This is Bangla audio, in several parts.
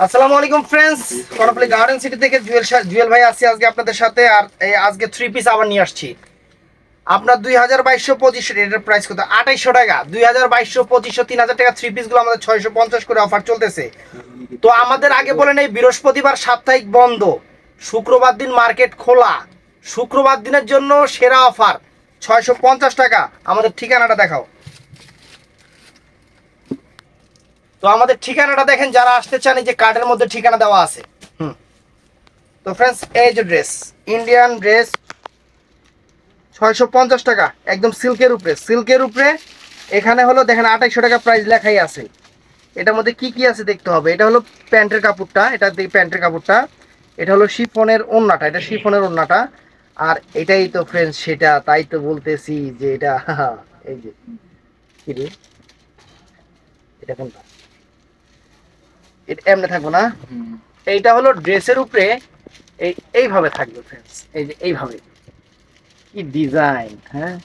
আসসালামু আলাইকুম ফ্রেন্ডস, কর্ণফুলী গার্ডেন সিটি থেকে জুয়েল ভাই আছি আজকে আপনাদের সাথে। আর এই আজকে 3 পিস আবার নিয়ে আসছি আপনার 2022-25 এটার প্রাইস কত? 2800 টাকা। 2022-25 3000 টাকা 3 পিসগুলো আমাদের 650 করে অফার চলতেছে। তো আমাদের আগে বলেন, এই বৃহস্পতিবার সাপ্তাহিক বন্ধ, শুক্রবার দিন মার্কেট খোলা। শুক্রবার দিনের জন্য সেরা অফার 650 টাকা। আমাদের ঠিকানাটা দেখাও। তো আমাদের ঠিকানাটা দেখেন, যারা আসতে চান এই যে কার্ডের মধ্যে ঠিকানা দেওয়া আছে। তো ফ্রেন্ডস, এই যে ড্রেস, ইন্ডিয়ান ড্রেস 650 টাকা, একদম সিল্কের উপরে। এখানে হলো দেখেন 2800 টাকা প্রাইস লেখাই আছে। এটার মধ্যে কি কি আছে দেখতে হবে। এটা হলো প্যান্টের কাপড়টা, এটা দেখি প্যান্টের কাপড়টা। এটা হলো শিফনের ওড়নাটা, এটা শিফনের ওড়নাটা। আর এটাই তো ফ্রেন্ডস সেটা, তাই তো বলতেছি যে এটা এই যে কি রে, এটা কোনটা? এটা এমনি থাকবো না, এইটা হলো ড্রেসের উপরে এইভাবে থাকবে ফ্রেন্ডস। এই যে এইভাবে, কি ডিজাইন! হ্যাঁ,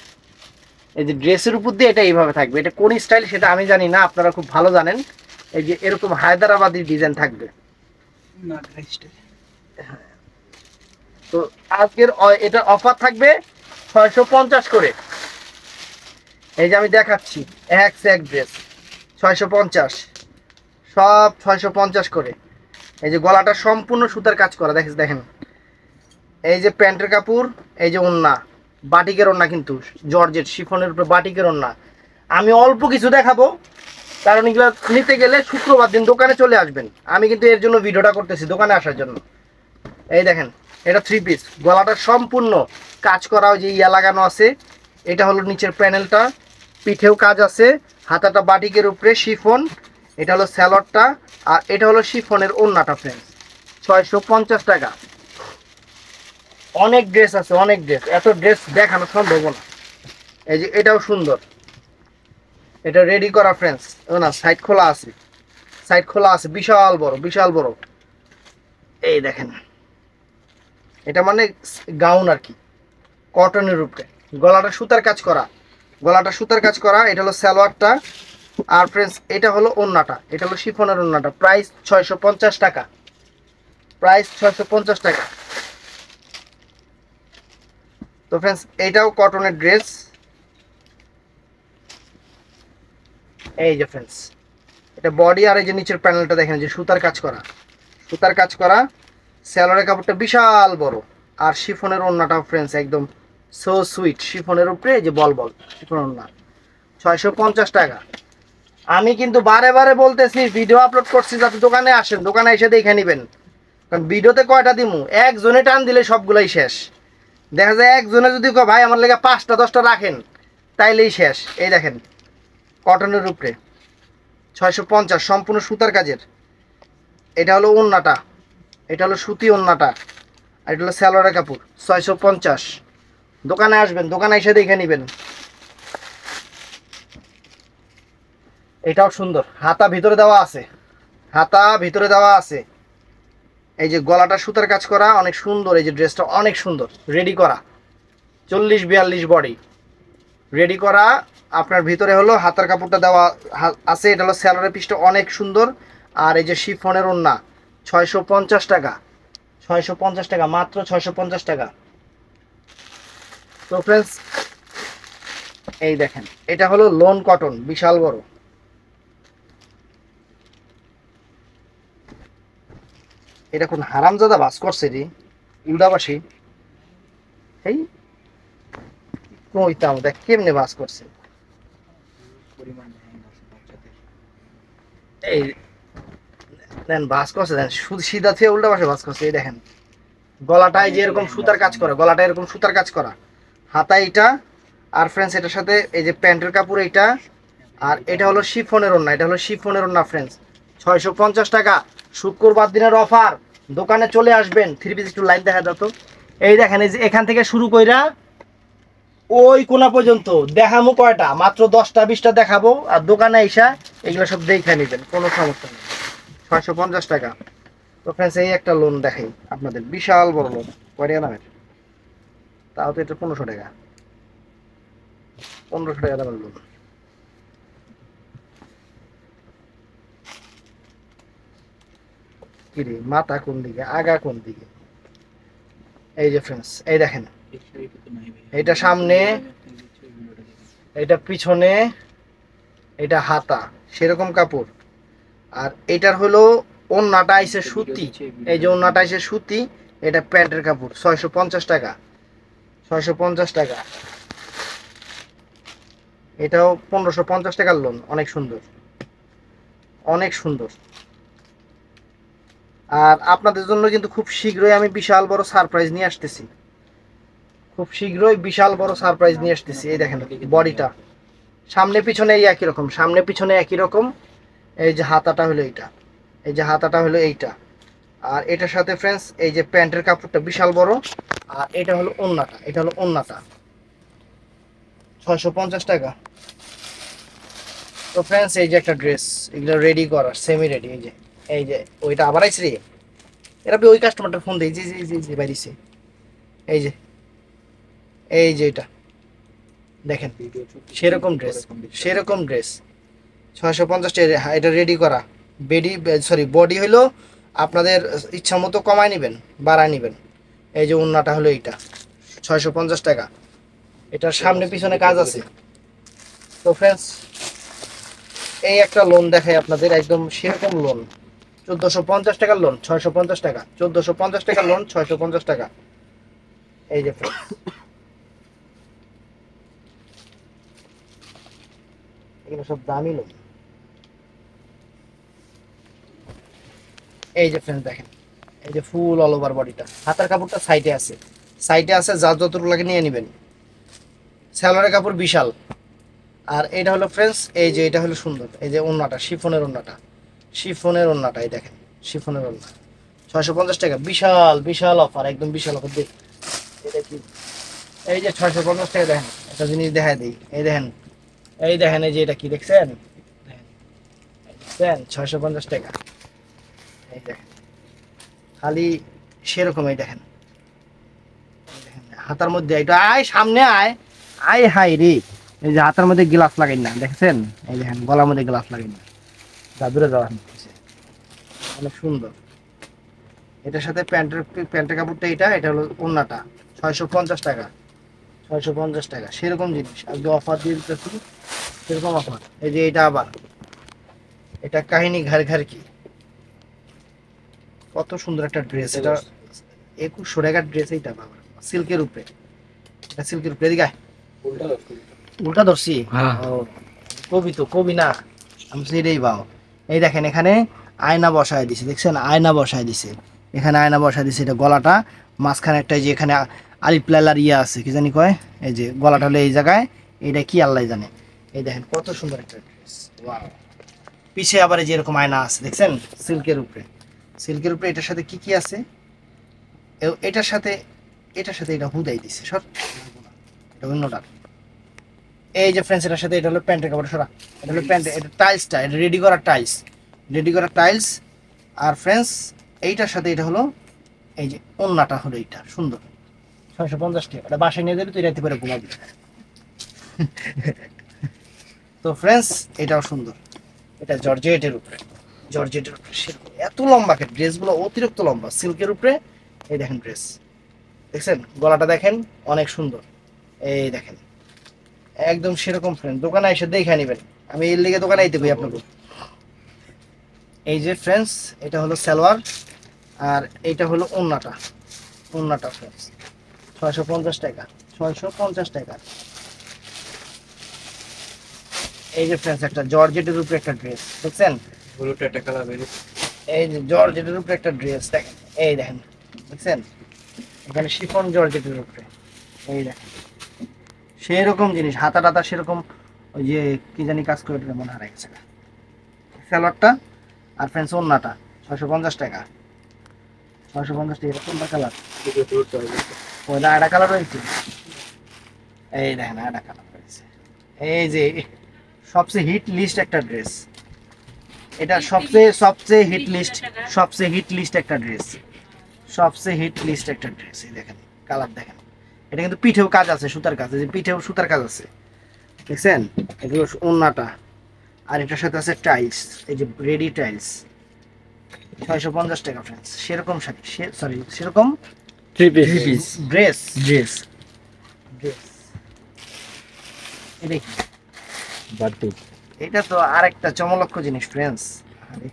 এই যে ড্রেসের উপর দিয়ে এটা এইভাবে থাকবে। এটা কোন স্টাইল সেটা আমি জানি না, আপনারা খুব ভালো জানেন। এই যে এরকম হায়দ্রাবাদি ডিজাইন থাকবে। তো আজকের এটার অফার থাকবে 650 করে। এই যে আমি দেখাচ্ছি, এক ড্রেস 650, সব 650 করে। এই যে গলাটা সম্পূর্ণ সুতার কাজ করা, দেখেন। এই যে প্যান্টের কাপড়, এই যে ওড়না, বাটিকের ওড়না, কিন্তু জর্জেট শিফনের উপরে বাটিকের ওড়না। আমি অল্প কিছু দেখাবো, কারণ এগুলো নিতে গেলে শুক্রবার দিন দোকানে চলে আসবেন। আমি কিন্তু এর জন্য ভিডিওটা করতেছি, দোকানে আসার জন্য। এই দেখেন, এটা 3 পিস, গলাটা সম্পূর্ণ কাজ করা, ওই যে ইয়া লাগানো আছে। এটা হলো নিচের প্যানেলটা, পিঠেও কাজ আছে, হাতাটা বাটিকের উপরে শিফন। এটা হলো স্যালোয়ারটা, আর এটা হলো শিফনের ওড়নাটা ফ্রেন্ডস। 650 টাকা। অনেক ড্রেস আছে, অনেক ড্রেস, এত ড্রেস দেখানো সম্ভব না। এই যে এটাও সুন্দর, এটা রেডি করা ফ্রেন্ডস। না, সাইড খোলা আছে, বিশাল বড় বিশাল বড়। এই দেখেন, এটা মানে গাউন আর কি, কটনের উপরে। গলাটা সুতার কাজ করা, এটা হলো সালোয়ারটা। আর ফ্রেন্ডস, এটা হলো ওড়নাটা, এটা হলো শিফনের ওড়নাটা। প্রাইস 650 টাকা, প্রাইস 650 টাকা। তো ফ্রেন্ডস, এটাও কটনের ড্রেস। এই যে ফ্রেন্ডস, এটা বডি, আর এই যে নিচের প্যানেলটা দেখেন, যে সুতার কাজ করা। স্যালোয়ারের কাপড়টা বিশাল বড়, আর শিফনের ওড়নাটা ফ্রেন্ডস একদম সো সুইট, শিফনের উপরে যে বল শিফনের ওড়না। 650 টাকা। আমি কিন্তু বারে বারে বলতেছি, ভিডিও আপলোড করছি যাতে দোকানে আসেন, দোকানে এসে দেখে নেবেন। কারণ ভিডিওতে কয়টা দিমু, একজনে টান দিলে সবগুলাই শেষ। দেখা যায় একজনে যদি কয় ভাই আমার লেগে 5টা 10টা রাখেন, তাইলেই শেষ। এই দেখেন, কটনের উপরে 650, সম্পূর্ণ সুতার কাজের। এটা হলো ওড়নাটা, এটা হলো সুতি ওড়নাটা, আর এটা হলো সালোয়ারের কাপড়। 650। দোকানে আসবেন, দোকানে এসে দেখে নেবেন। এটাও সুন্দর, হাতা ভিতরে দেওয়া আছে। এই যে গলাটা সুতার কাজ করা, অনেক সুন্দর। এই যে ড্রেসটা অনেক সুন্দর, রেডি করা 40-42 বডি, রেডি করা। আপনার ভিতরে হলো হাতার কাপড়টা দেওয়া আছে। এটা হলো সালোয়ারের পিসটা অনেক সুন্দর। আর এই যে শিফনের ওড়না, 650 টাকা, 650 টাকা, মাত্র 650 টাকা। তো ফ্রেন্ডস, এই দেখেন, এটা হলো লোন কটন, বিশাল বড়। এটা কোন হারামজাদা বাস করছে রে, উল্টাপাশি। এই কইতাম দেখ কেমনে বাস করছে। এই দেন বাস করছে, দেন শুধু সিধা থেকে উল্টা পাশে বাস করছে। এই দেখেন, গলাটায় যে এরকম সুতার কাজ করা, হাতা এইটা। আর ফ্রেন্ডস, এটার সাথে এই যে প্যান্টের কাপড় এইটা। আর এটা হলো শিফনের ওড়না, ফ্রেন্ডস। 650 টাকা, শুক্রবার দিনের অফার। দোকানে চলে আসবেন। 3 পিস একটু লাইন দেখা দাও তো। এই দেখেন, এই যে এখান থেকে শুরু কইরা ওই কোনা পর্যন্ত দেখামু কয়টা, মাত্র 10টা 20টা দেখাবো। আর দোকানে এসা এগুলো সব দেখে নেবেন, কোনো সমস্যা নেই। 650 টাকা। তো ফ্রেন্ডস, এই একটা লোন দেখাই আপনাদের, বিশাল বড় লোন, কয়টা নামের, তাও তো এটা 1500 টাকা, 1500 টাকা দামের লোন। কি রে, মাথা কোন দিকে, আগা কোন দিকে? এই যে ফ্রেন্ডস, এই দেখেন, এটা সামনে, এটা পিছনে, এটা হাতা, সেরকম কাপড়। আর এটার হলো ওন্নাটা আইছে সুতি, এই যে ওন্নাটা আইছে সুতি, এটা প্যান্টের কাপড়, 650 টাকা, 650 টাকা। এটাও 1550 টাকার লোন, অনেক সুন্দর, অনেক সুন্দর। আর আপনাদের জন্য কিন্তু খুব শীঘ্রই আমি বিশাল বড় সারপ্রাইজ নিয়ে আসতেছি, খুব শীঘ্রই বিশাল বড় সারপ্রাইজ নিয়ে আসতেছি। এই দেখেন বডিটা, সামনে পিছনে এই একই রকম, সামনে পিছনে একই রকম। এই যে হাতাটা হলো এইটা, এই যে হাতাটা হলো এইটা। আর এটার সাথে ফ্রেন্ডস এই যে প্যান্টের কাপড়টা বিশাল বড়। আর এটা হলো ওন্নাটা, এটা হলো ওন্নাটা, 650 টাকা। তো ফ্রেন্ডস এই যে একটা ড্রেস, এগুলো রেডি করা, সেমি রেডি। এই যে, এই যে ওইটা আবার আইছে রে, এটা ওই কাস্টমারটা ফোন দেই, জি জি জি জি বাইরেছে। এই যে, এই যে এটা দেখেন, সেরকম ড্রেস, সেরকম ড্রেস 650 টাকা। এটা রেডি করা, বেডি সরি বডি হলো আপনাদের ইচ্ছা মতো কমায় নেবেন, বাড়ায় নেবেন। এই যে ওন্নাটা হলো এইটা, 650 টাকা। এটার সামনে পিছনে কাজ আছে। তো ফ্রেন্ডস এই একটা লোন দেখাই আপনাদের, একদম সেরকম লোন, 1450 টাকার লোন, 650 টাকা, 1450 টাকার লোন, 650 টাকা। এই যে এগুলো সব দামি লোন। এই যে ফ্রেন্ডস দেখেন, এই যে ফুল অল ওভার বডিটা, হাতার কাপড়টা সাইডে আছে, সাইডে আছে, যা যতটুকু লাগে নিয়ে নেবেন। স্যালোয়ারের কাপড় বিশাল। আর এটা হলো ফ্রেন্ডস, এই যে এটা হলো সুন্দর, এই যে ওন্নাটা, শিফনের ওন্নাটা, শিফনের ওন্নাটা, এই দেখেন শিফনের ওন্না, 650 টাকা। বিশাল বিশাল অফার, একদম বিশাল অফার। দেখ এটা কি, এই যে 650 টাকা। দেখেন একটা জিনিস দেখায় দিই, এই দেখেন, এই দেখেন, এই যে এটা কি দেখছেন, দেখছেন 650 টাকা। এই দেখেন খালি সেরকম, এই দেখেন, হাতার মধ্যে এটা, আয় সামনে আয়, আয় হাই রে। এই যে হাতার মধ্যে গ্লাস লাগাই না, দেখছেন, এই দেখেন গলার মধ্যে গ্লাস লাগাই না, দাদুরে যাওয়া অনেক সুন্দর। এটার সাথে প্যান্টের কাপড়টা, এটা হলো ওন্নাটা, 650 টাকা, 650 টাকা। সেরকম জিনিস আজকে অফার দিয়ে দিতেছি, সেরকম অফার। এই যে এটা আবার, এটা কাহিনী ঘর ঘর কি, কত সুন্দর একটা ড্রেস। এটা 2100 টাকার ড্রেস, এইটা বাবা সিল্কের উপরে, এটা সিল্কের উপরে। এদিকে উল্টা ধরছি, কবি তো কবি না, আমি সেটাই পাও। এই দেখেন এখানে আয়না বসায় দিছে, দেখছেন আয়না বসায় দিছে, এখানে আয়না বসায় দিছে। এটা গলাটা মাঝখানে একটা, যে এখানে আলিপ্লালার ইয়া আছে, কি জানি কয়, এই যে গলাটা হলো এই জায়গায়, এটা কি আল্লাহ জানে। এই দেখেন কত সুন্দর একটা ড্রেস, ওয়াও। পিছে আবার এই যে এরকম আয়না আছে, দেখছেন সিল্কের উপরে, সিল্কের উপরে। এটার সাথে কি কি আছে, এটার সাথে, এটার সাথে এটা হুদাই দিছে, সব এটা অন্যটা। এই যে ফ্রেন্ডস এটার সাথে, এটা হলো প্যান্টের কাপড়, সরা, এটা হলো প্যান্ট, এটা টাইলসটা, এটা রেডি করা টাইলস, রেডি করা টাইলস। আর ফ্রেন্ডস এইটার সাথে এটা হলো, এই যে ওন্নাটা হলো এইটা সুন্দর, 650 টাকা। এটা বাসায় নিয়ে যাবে, তুই রাতে করে ঘুমাবি। তো ফ্রেন্ডস এটাও সুন্দর, এটা জর্জেটের উপরে, জর্জেটের উপরে এত লম্বা ড্রেসগুলো, অতিরিক্ত লম্বা, সিল্কের উপরে। এই দেখেন ড্রেস, দেখছেন গলাটা দেখেন, অনেক সুন্দর। এই দেখেন একদম সেরকম ফ্রেন্ড, দোকানে এসে দেখে নেবেন, আমি এর লিগে দোকানে আইতে কই আপনাকে। এই যে ফ্রেন্ডস এটা হলো সালোয়ার, আর এইটা হলো ওন্নাটা, ওন্নাটা ফ্রেন্ডস 650 টাকা, 650 টাকা। এই যে ফ্রেন্ডস একটা জর্জেটের উপরে একটা ড্রেস, দেখছেন হলুদ একটা কালার বেরিয়েছে, এই যে জর্জেটের উপরে একটা ড্রেস দেখেন, এই দেখেন দেখছেন, এখানে শিফন জর্জেটের উপরে, এই দেখেন সেরকম জিনিস, হাতা টাতা সেরকম, ওই যে কি জানি কাজ করে মনে হারাই গেছে সালোয়ারটা। আর ফ্রেন্ডস ওন্নাটা 650 টাকা, 650 টাকা। কোনটা কালার, ওইটা আড়া কালার রয়েছে, এই দেখেন আড়া কালার রয়েছে। এই যে সবচেয়ে হিট লিস্ট একটা ড্রেস, এটা সবচেয়ে সবচেয়ে হিট লিস্ট, সবচেয়ে হিট লিস্ট একটা ড্রেস, সবচেয়ে হিট লিস্ট একটা ড্রেস। এই দেখেন কালার দেখেন, এটা কিন্তু পিঠেও কাজ আছে, সুতার কাজ, যে পিঠেও সুতার কাজ আছে, দেখছেন এগুলো ওন্নাটা। আর এটার সাথে আছে টাইলস, এই যে রেডি টাইলস, 650 টাকা फ्रेंड्स। সেরকম শাড়ি, সরি সেরকম three piece dress dress dress. এই দেখি, বাটিক। এটা তো আরেকটা চমলক্ষ জিনিস फ्रेंड्स। আরে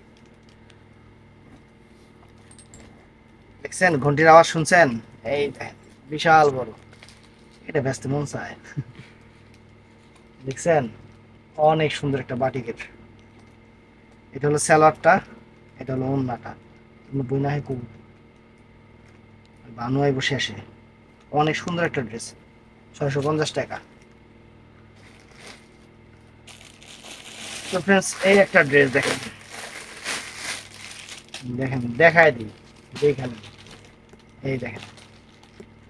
দেখছেন ঘন্টির আওয়াজ শুনছেন? এই দেখেন বিশাল বড়, এটা ব্যস্ত মন চায়। দেখছেন অনেক সুন্দর একটা বাটিকের। এটা হলো সালোয়ারটা, এটা হলো ওন্নাটা। বইনা হয় খুব বানুয়াই বসে আসে। অনেক সুন্দর একটা ড্রেস, 650 টাকা। তো फ्रेंड्स এই একটা ড্রেস দেখেন, দেখেন দেখায় দিই, এইখানে এই দেখেন,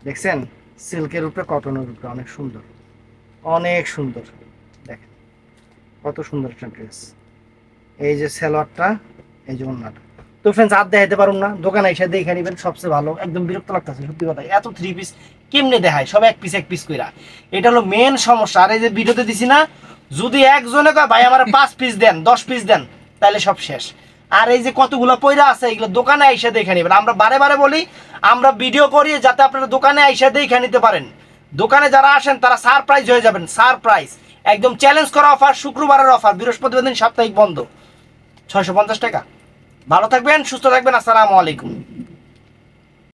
দেখছেন সিল্কের উপরে কটনের উপরে, অনেক সুন্দর, অনেক সুন্দর। দেখেন কত সুন্দর একটা ড্রেস। এই যে সালোয়ারটা, এই যে ওন্নাটা। তো फ्रेंड्स আর দেখাইতে পারুম না, দোকানে এসে দেখে নেবেন সবচেয়ে ভালো। একদম বিরক্ত লাগতেছে সত্যি কথা, এত থ্রি পিস কেমনে দেখায় সব এক পিস কইরা। এটা হলো মেন সমস্যা। আর এই যে ভিডিওতে দিছি না, যদি একজনে কয় ভাই আমার 5 পিস দেন 10 পিস দেন, তাহলে সব শেষ। আর এই যে কতগুলো পয়রা আছে, এগুলো দোকানে এসে দেখে নেবেন। আমরা বারে বারে বলি আমরা ভিডিও করি যাতে আপনারা দোকানে এসে দেখে নিতে পারেন। দোকানে যারা আসেন তারা সারপ্রাইজ হয়ে যাবেন, সারপ্রাইজ একদম চ্যালেঞ্জ করা অফার, শুক্রবারের অফার, বৃহস্পতিবার দিন সাপ্তাহিক বন্ধ, 650 টাকা। ভালো থাকবেন, সুস্থ থাকবেন, আসসালামু আলাইকুম।